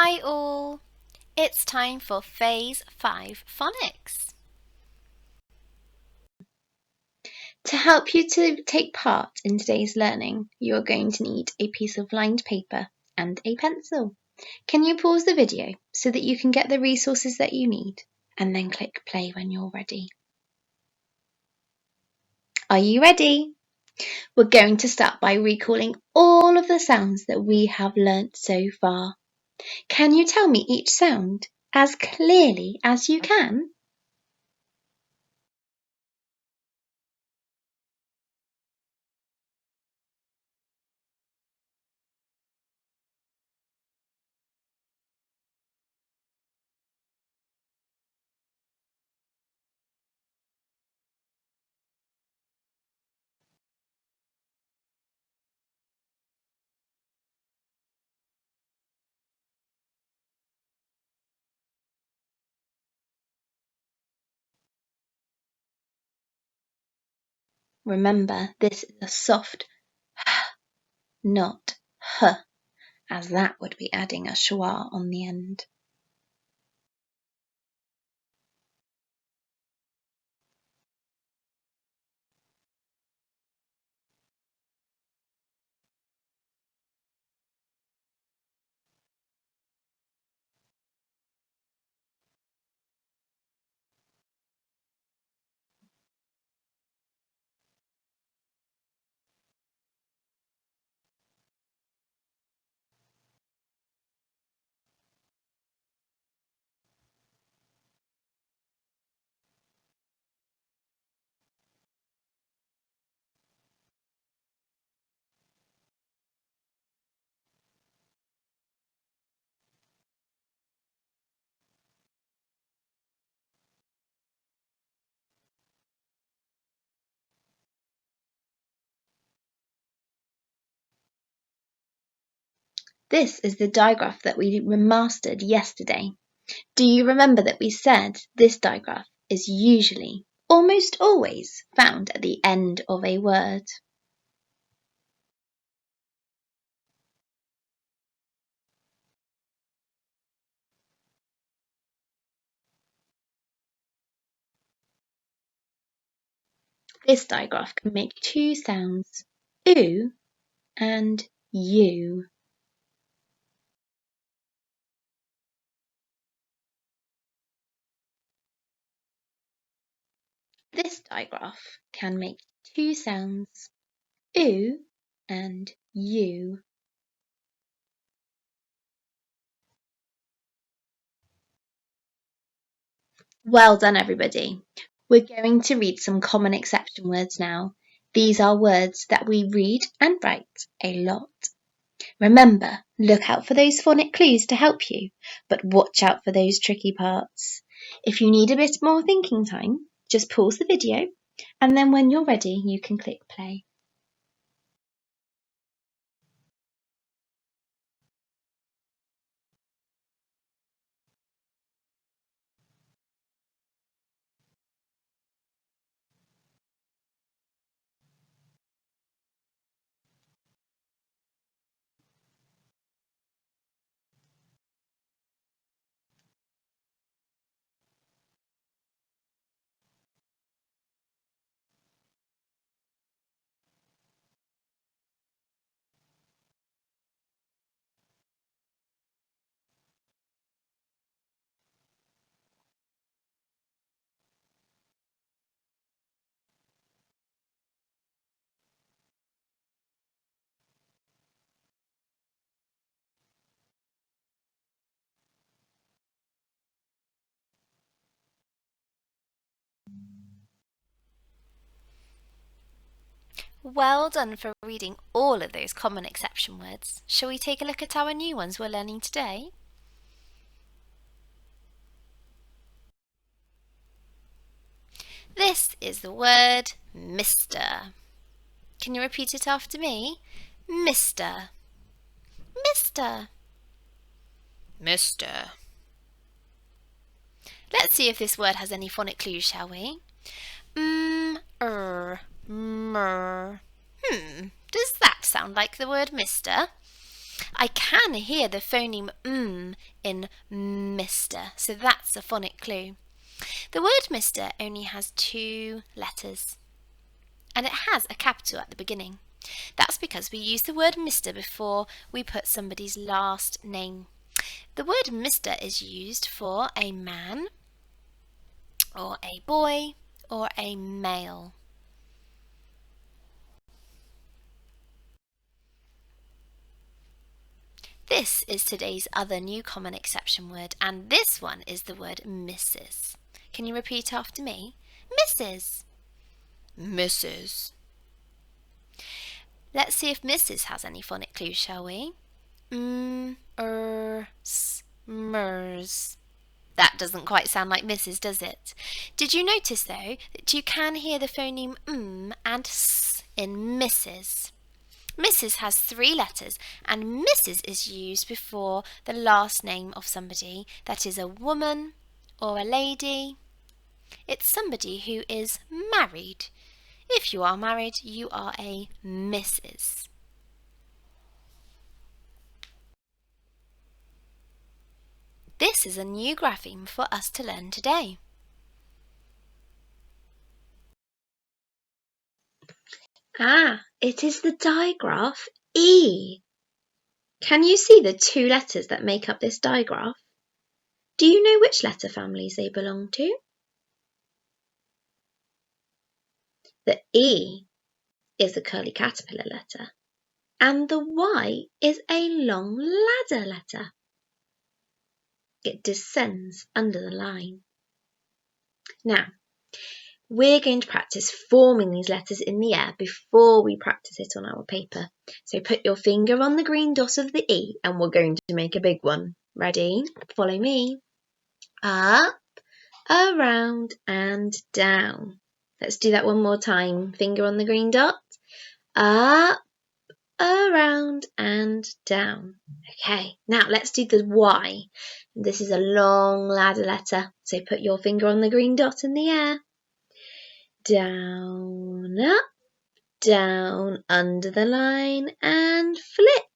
Hi all! It's time for Phase 5 Phonics. To help you to take part in today's learning, you are going to need a piece of lined paper and a pencil. Can you pause the video so that you can get the resources that you need and then click play when you're ready? Are you ready? We're going to start by recalling all of the sounds that we have learnt so far. Can you tell me each sound as clearly as you can? Remember, this is a soft h, not h, as that would be adding a schwa on the end. This is the digraph that we remastered yesterday. Do you remember that we said this digraph is usually, almost always, found at the end of a word? This digraph can make two sounds, oo and you. This digraph can make two sounds, oo and you. Well done, everybody. We're going to read some common exception words now. These are words that we read and write a lot. Remember, look out for those phonic clues to help you, but watch out for those tricky parts. If you need a bit more thinking time, just pause the video, and then when you're ready, you can click play. Well done for reading all of those common exception words. Shall we take a look at our new ones we're learning today? This is the word Mr. Can you repeat it after me? Mr. Mr. Mr. Let's see if this word has any phonic clues, shall we? Mr. Does that sound like the word Mr? I can hear the phoneme in Mr, so that's a phonic clue. The word Mr only has 2 letters, and it has a capital at the beginning. That's because we use the word Mr before we put somebody's last name. The word Mr is used for a man, or a boy, or a male. This is today's other new common exception word, and this one is the word Mrs. Can you repeat after me? Mrs. Mrs. Let's see if Mrs. has any phonic clues, shall we? Mers. That doesn't quite sound like Mrs., does it? Did you notice, though, that you can hear the phoneme and s in Mrs.? Mrs. has 3 letters, and Mrs. is used before the last name of somebody, that is a woman or a lady. It's somebody who is married. If you are married, you are a Mrs. This is a new grapheme for us to learn today. It is the digraph E. Can you see the 2 letters that make up this digraph? Do you know which letter families they belong to? The E is a curly caterpillar letter, and the Y is a long ladder letter. It descends under the line. Now, we're going to practice forming these letters in the air before we practice it on our paper. So put your finger on the green dot of the E and we're going to make a big one. Ready? Follow me. Up, around and down. Let's do that one more time. Finger on the green dot. Up, around and down. Okay, now let's do the Y. This is a long ladder letter. So put your finger on the green dot in the air. Down, up, down, under the line and flick.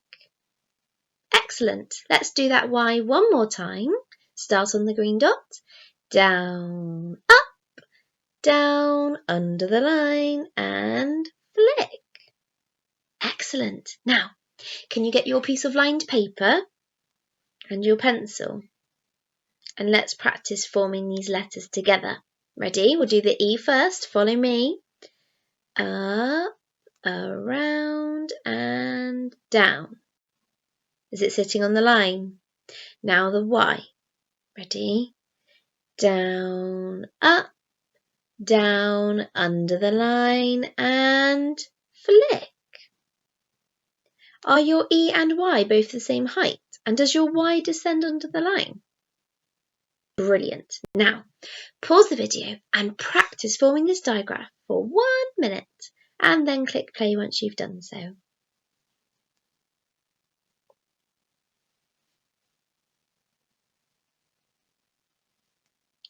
Excellent. Let's do that Y one more time. Start on the green dot. Down, up, down, under the line and flick. Excellent. Now, can you get your piece of lined paper and your pencil? And let's practice forming these letters together. Ready? We'll do the E first. Follow me. Up, around and down. Is it sitting on the line? Now the Y. Ready? Down, up, down, under the line and flick. Are your E and Y both the same height? And does your Y descend under the line? Brilliant. Now, pause the video and practice forming this digraph for 1 minute and then click play once you've done so.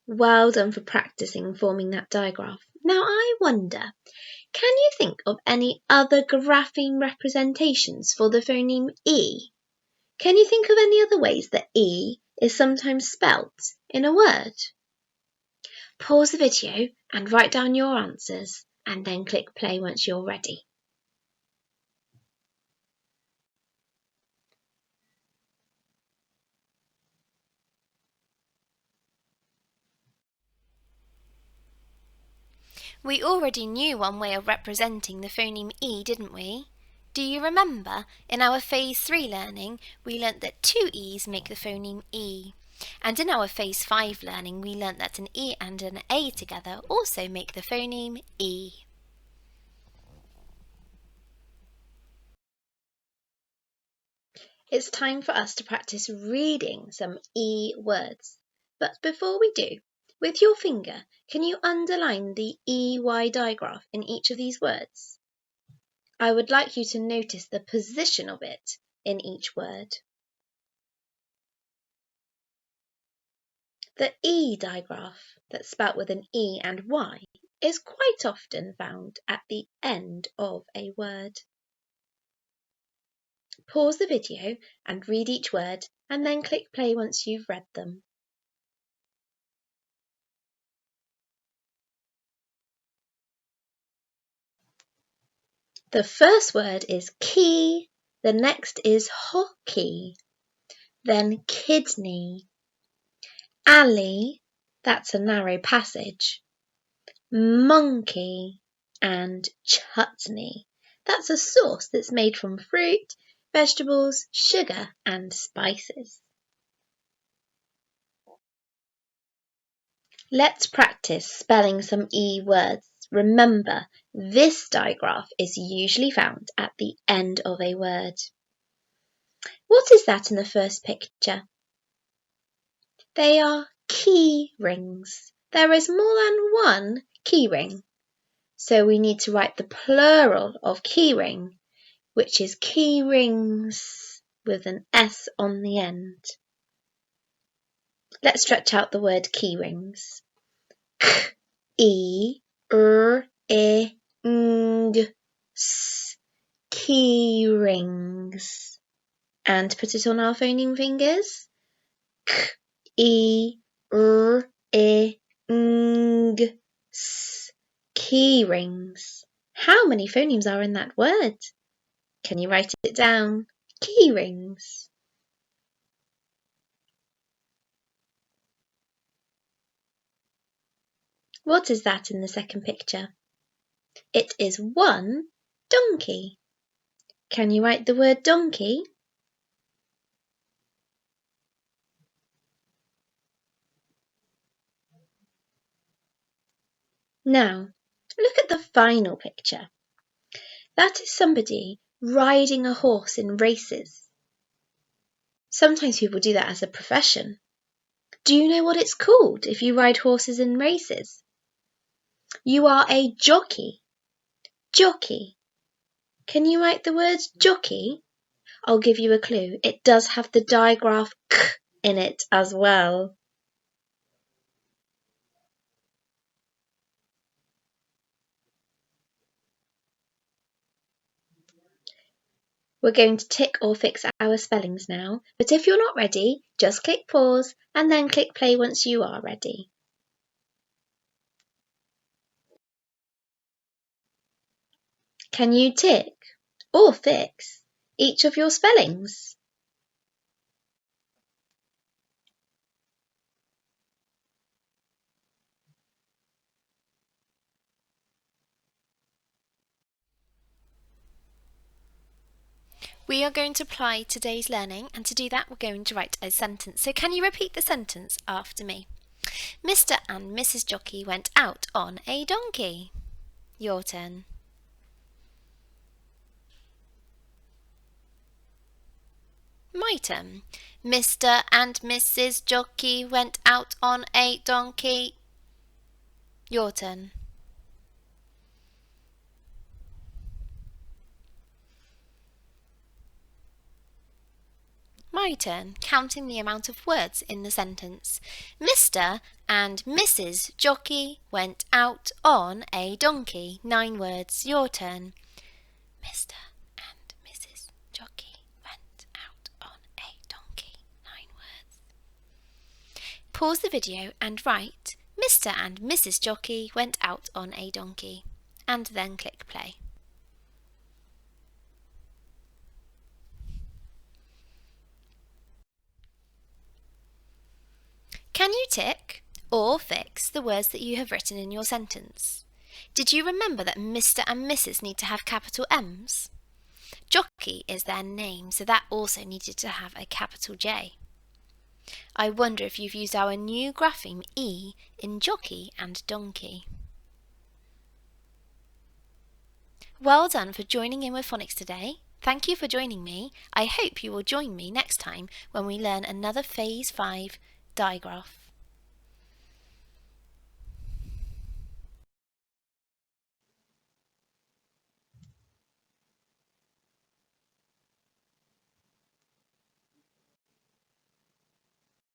Well done for practicing forming that digraph. Now I wonder, can you think of any other grapheme representations for the phoneme E? Can you think of any other ways that E is sometimes spelt in a word? Pause the video and write down your answers and then click play once you're ready. We already knew one way of representing the phoneme E, didn't we? Do you remember? In our Phase 3 learning, we learnt that 2 E's make the phoneme E. And in our Phase 5 learning, we learnt that an E and an A together also make the phoneme E. It's time for us to practice reading some E words. But before we do, with your finger, can you underline the EY digraph in each of these words? I would like you to notice the position of it in each word. The E digraph, that's spelt with an E and Y, is quite often found at the end of a word. Pause the video and read each word, and then click play once you've read them. The first word is key, the next is hockey, then kidney, alley, that's a narrow passage, monkey, and chutney. That's a sauce that's made from fruit, vegetables, sugar, and spices. Let's practice spelling some E words. Remember, this digraph is usually found at the end of a word. What is that in the first picture? They are key rings. There is more than one key ring. So we need to write the plural of key ring, which is key rings with an S on the end. Let's stretch out the word key rings. K-E-R-I-N-G-S. Key rings. And put it on our phoneme fingers. K-E-R-I-N-G-S. Key rings. How many phonemes are in that word? Can you write it down? Key rings. What is that in the second picture? It is one donkey. Can you write the word donkey? Now, look at the final picture. That is somebody riding a horse in races. Sometimes people do that as a profession. Do you know what it's called if you ride horses in races? You are a jockey. Jockey. Can you write the word jockey? I'll give you a clue. It does have the digraph k in it as well. We're going to tick or fix our spellings now, but if you're not ready, just click pause and then click play once you are ready. Can you tick or fix each of your spellings? We are going to apply today's learning, and to do that we're going to write a sentence. So can you repeat the sentence after me? Mr. and Mrs. Jockey went out on a donkey. Your turn. My turn. Mr. and Mrs. Jockey went out on a donkey. Your turn. My turn, counting the amount of words in the sentence. Mr. and Mrs. Jockey went out on a donkey. 9 words. Your turn. Mr. and Mrs. Jockey went out on a donkey. 9 words. Pause the video and write Mr. and Mrs. Jockey went out on a donkey, and then click play. Can you tick or fix the words that you have written in your sentence? Did you remember that Mr. and Mrs. need to have capital M's? Jockey is their name, so that also needed to have a capital J. I wonder if you've used our new grapheme E in jockey and donkey. Well done for joining in with phonics today. Thank you for joining me. I hope you will join me next time when we learn another Phase 5 digraph.